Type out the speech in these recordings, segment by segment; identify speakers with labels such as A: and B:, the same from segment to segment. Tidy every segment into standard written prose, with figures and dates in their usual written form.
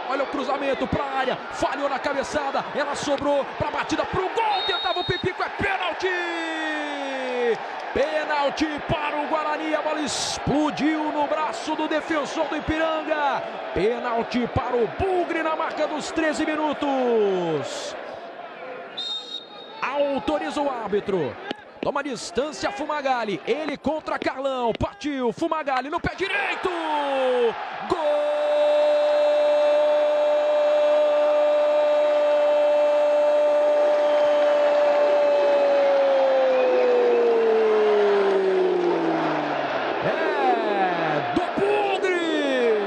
A: Olha o cruzamento para a área, falhou na cabeçada, ela sobrou para a batida para o gol, tentava o Pipico, é pênalti! Pênalti para o Guarani, a bola explodiu no braço do defensor do Ipiranga. Pênalti para o Bugre na marca dos 13 minutos. Autoriza o árbitro. Toma distância Fumagalli, ele contra Carlão, partiu, Fumagalli no pé direito, gol! É do Bugre!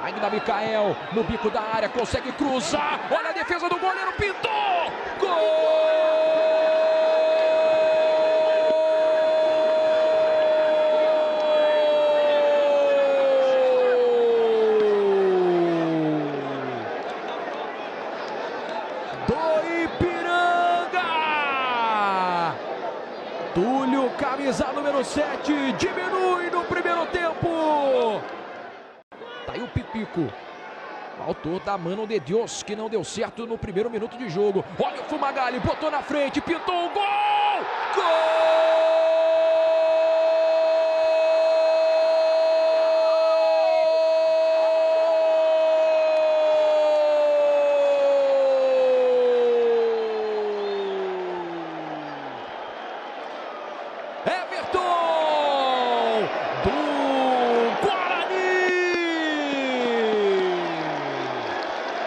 A: Ainda Micael no bico da área, consegue cruzar, olha a defesa do goleiro, pintou, gol! Do Ipiranga! Túlio, camisa número 7, diminui no primeiro tempo. Tá aí o Pipico, autor da Mano de Deus, que não deu certo no primeiro minuto de jogo. Olha o Fumagalli, botou na frente, pintou o gol!